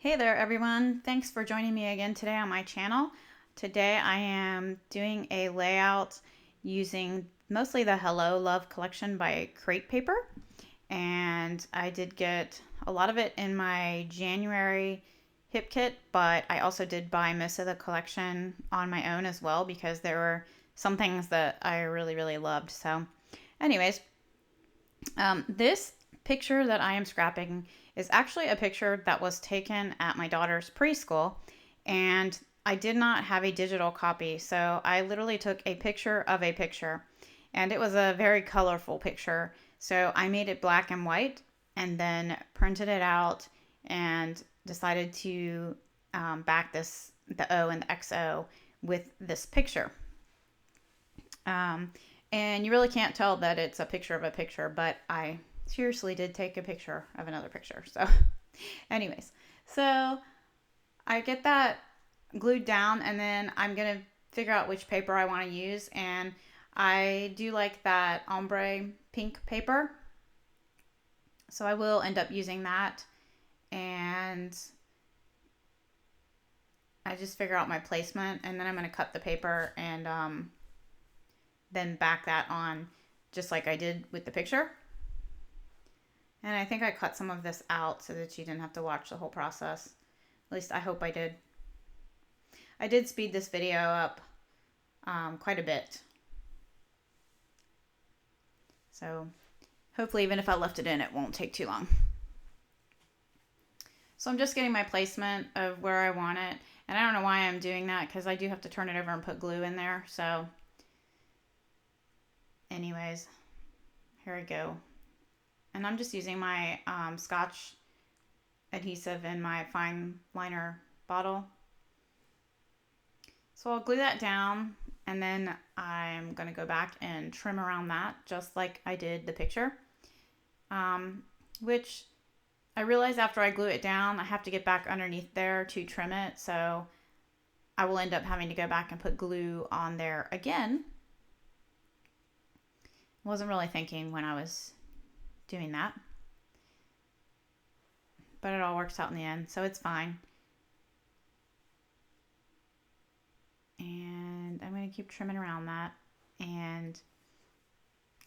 Hey there everyone, thanks for joining me again today on my channel. Today I am doing a layout using mostly the Hello Love collection by Crate Paper, and I did get a lot of it in my January hip kit, but I also did buy most of the collection on my own as well because there were some things that I really loved. So anyways, this picture that I am scrapping is actually a picture that was taken at my daughter's preschool, and I did not have a digital copy, so I literally took a picture of a picture, and it was a very colorful picture. So I made it black and white and then printed it out and decided to back the O and the XO with this picture. Um, and you really can't tell that it's a picture of a picture, but I seriously did take a picture of another picture. So anyways, so I get that glued down, and then I'm going to figure out which paper I want to use. And I do like that ombre pink paper, so I will end up using that. And I just figure out my placement, and then I'm going to cut the paper and then back that on just like I did with the picture. And I think I cut some of this out so that you didn't have to watch the whole process. At least I hope I did. I did speed this video up quite a bit. So hopefully even if I left it in, it won't take too long. So I'm just getting my placement of where I want it. And I don't know why I'm doing that because I do have to turn it over and put glue in there. So anyways, here I go. And I'm just using my Scotch adhesive in my fine liner bottle. So I'll glue that down, and then I'm going to go back and trim around that just like I did the picture, which I realized after I glue it down, I have to get back underneath there to trim it. So I will end up having to go back and put glue on there again. Wasn't really thinking when I was doing that, but it all works out in the end, so it's fine. And I'm going to keep trimming around that. And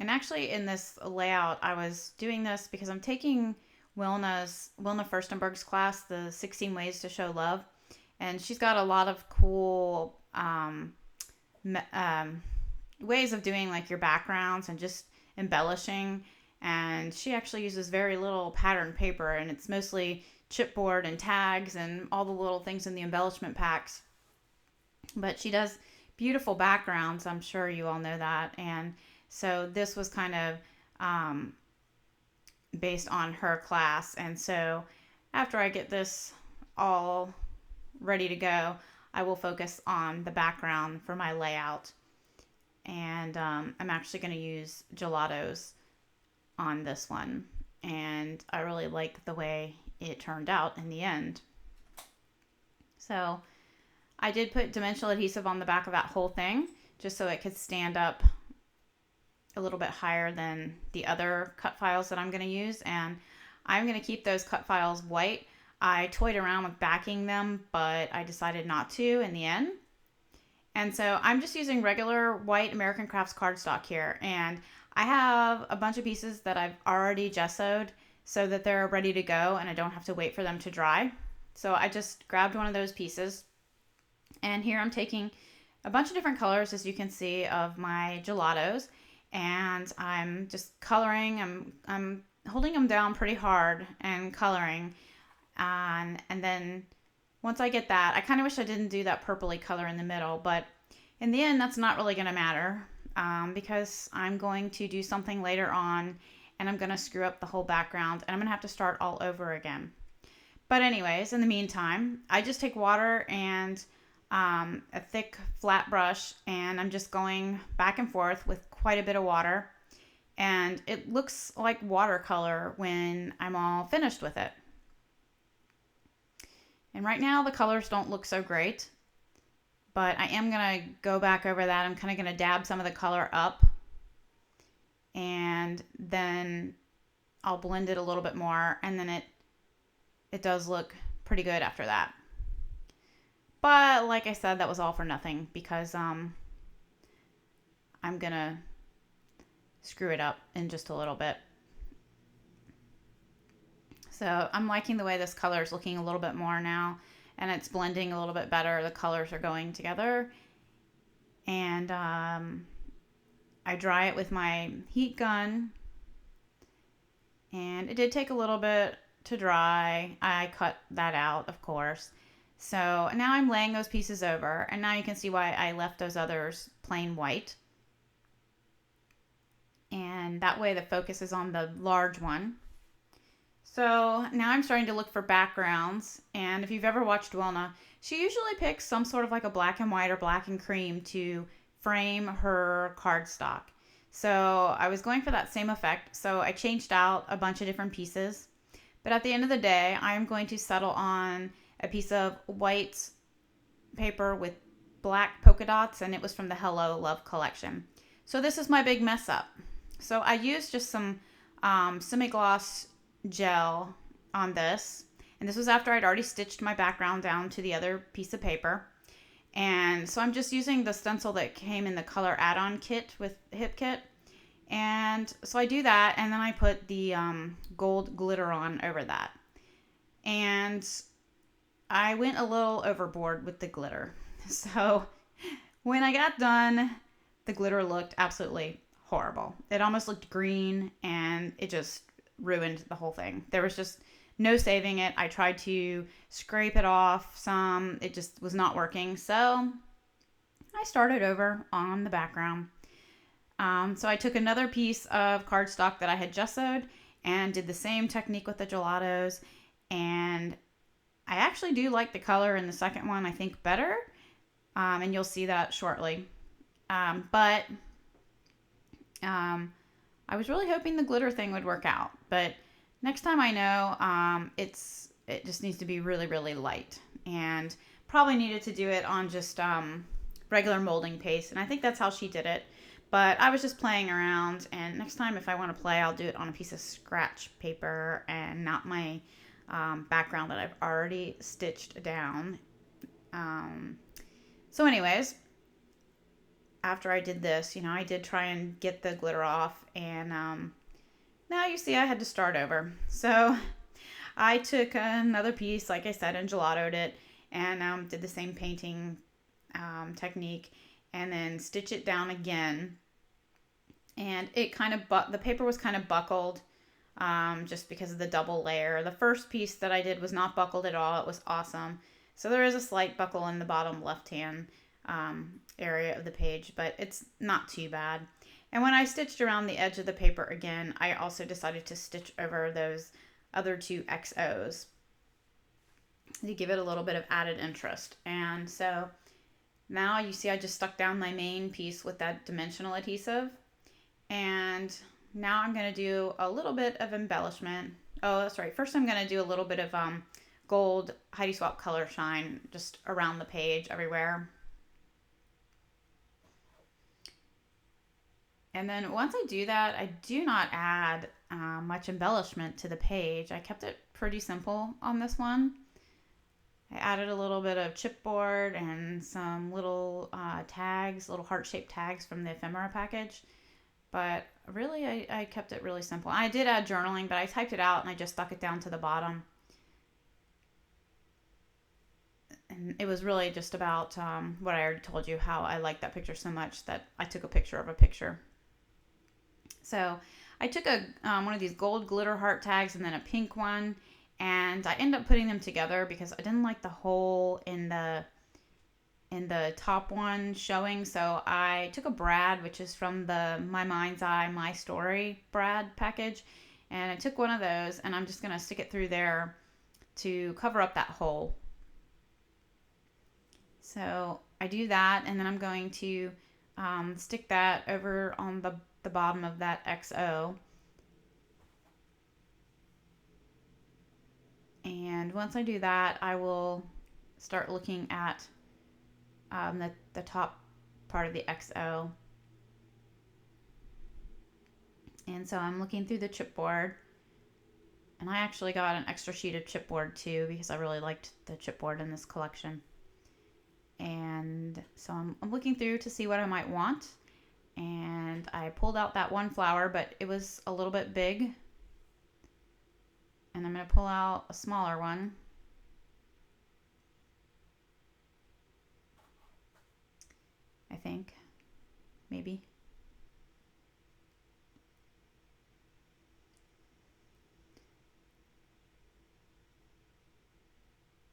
actually in this layout, I was doing this because I'm taking Wilna Furstenberg's class, the 16 Ways to Show Love, and she's got a lot of cool ways of doing like your backgrounds and just embellishing. And she actually uses very little pattern paper, and it's mostly chipboard and tags and all the little things in the embellishment packs. But she does beautiful backgrounds. I'm sure you all know that. And so this was kind of based on her class. And so after I get this all ready to go, I will focus on the background for my layout. And I'm actually going to use gelatos on this one, and I really like the way it turned out in the end. So I did put dimensional adhesive on the back of that whole thing just so it could stand up a little bit higher than the other cut files that I'm going to use, and I'm going to keep those cut files white. I toyed around with backing them, but I decided not to in the end. And so I'm just using regular white American Crafts cardstock here, and I have a bunch of pieces that I've already gessoed so that they're ready to go and I don't have to wait for them to dry. So I just grabbed one of those pieces, and here I'm taking a bunch of different colors, as you can see, of my gelatos, and I'm just coloring. I'm holding them down pretty hard and coloring, and then once I get that, I kind of wish I didn't do that purpley color in the middle, but in the end that's not really going to matter. Because I'm going to do something later on, and I'm going to screw up the whole background, and I'm going to have to start all over again. But anyways, in the meantime, I just take water and a thick flat brush, and I'm just going back and forth with quite a bit of water, and it looks like watercolor when I'm all finished with it. And right now the colors don't look so great, but I am going to go back over that. I'm kind of going to dab some of the color up, and then I'll blend it a little bit more, and then it does look pretty good after that. But like I said, that was all for nothing because I'm gonna screw it up in just a little bit. So I'm liking the way this color is looking a little bit more now, and it's blending a little bit better. The colors are going together, and I dry it with my heat gun, and it did take a little bit to dry. I cut that out, of course. So now I'm laying those pieces over, and now you can see why I left those others plain white. And that way the focus is on the large one. So now I'm starting to look for backgrounds, and if you've ever watched Wilna, she usually picks some sort of like a black and white or black and cream to frame her cardstock. So I was going for that same effect, so I changed out a bunch of different pieces. But at the end of the day, I'm going to settle on a piece of white paper with black polka dots, and it was from the Hello Love collection. So this is my big mess up. So I used just some semi-gloss gel on this, and this was after I'd already stitched my background down to the other piece of paper. And so I'm just using the stencil that came in the color add-on kit with Hip Kit. And so I do that, and then I put the gold glitter on over that. And I went a little overboard with the glitter. So when I got done, the glitter looked absolutely horrible. It almost looked green, and it just ruined the whole thing. There was just no saving it. I tried to scrape it off some. It just was not working. So I started over on the background. So I took another piece of cardstock that I had gessoed and did the same technique with the gelatos. And I actually do like the color in the second one, I think, better. And you'll see that shortly. But I was really hoping the glitter thing would work out. But next time I know, it just needs to be really, really light. And probably needed to do it on just regular molding paste. And I think that's how she did it. But I was just playing around, and next time if I want to play, I'll do it on a piece of scratch paper and not my background that I've already stitched down. So anyways, after I did this, I did try and get the glitter off, and now you see I had to start over. So I took another piece, like I said, and gelatoed it, and did the same painting technique, and then stitch it down again. And it the paper was kind of buckled just because of the double layer. The first piece that I did was not buckled at all. It was awesome. So there is a slight buckle in the bottom left-hand area of the page, but it's not too bad. And when I stitched around the edge of the paper again, I also decided to stitch over those other two XOs to give it a little bit of added interest. And so now you see I just stuck down my main piece with that dimensional adhesive. And now I'm going to do a little bit of embellishment. Oh, that's right. First I'm going to do a little bit of gold Heidi Swapp Color Shine just around the page everywhere. And then once I do that, I do not add much embellishment to the page. I kept it pretty simple on this one. I added a little bit of chipboard and some little tags, little heart-shaped tags from the ephemera package. But really, I kept it really simple. I did add journaling, but I typed it out and I just stuck it down to the bottom. And it was really just about what I already told you, how I liked that picture so much that I took a picture of a picture. So I took one of these gold glitter heart tags and then a pink one, and I ended up putting them together because I didn't like the hole in the top one showing. So I took a brad, which is from the My Mind's Eye My Story brad package, and I took one of those, and I'm just going to stick it through there to cover up that hole. So I do that, and then I'm going to stick that over on the bottom of that XO. And once I do that, I will start looking at the top part of the XO. And so I'm looking through the chipboard, And I actually got an extra sheet of chipboard too because I really liked the chipboard in this collection. And so I'm looking through to see what I might want. And I pulled out that one flower, but it was a little bit big. And I'm going to pull out a smaller one. I think. Maybe.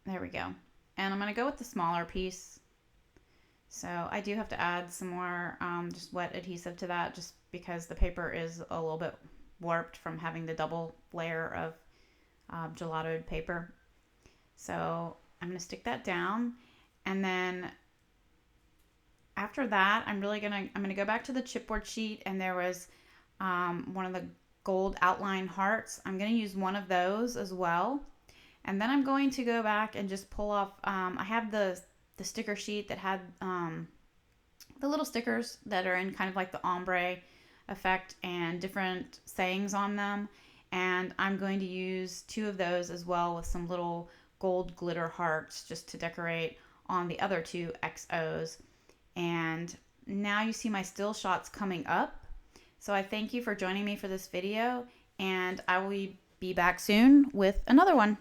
There we go. And I'm going to go with the smaller piece. So I do have to add some more just wet adhesive to that just because the paper is a little bit warped from having the double layer of gelatoed paper. So I'm going to stick that down, and then after that I'm going to go back to the chipboard sheet, and there was one of the gold outline hearts. I'm going to use one of those as well, and then I'm going to go back and just pull off I have the sticker sheet that had the little stickers that are in kind of like the ombre effect and different sayings on them. And I'm going to use 2 of those as well with some little gold glitter hearts just to decorate on the other 2 XOs. And now you see my still shots coming up. So I thank you for joining me for this video, and I will be back soon with another one.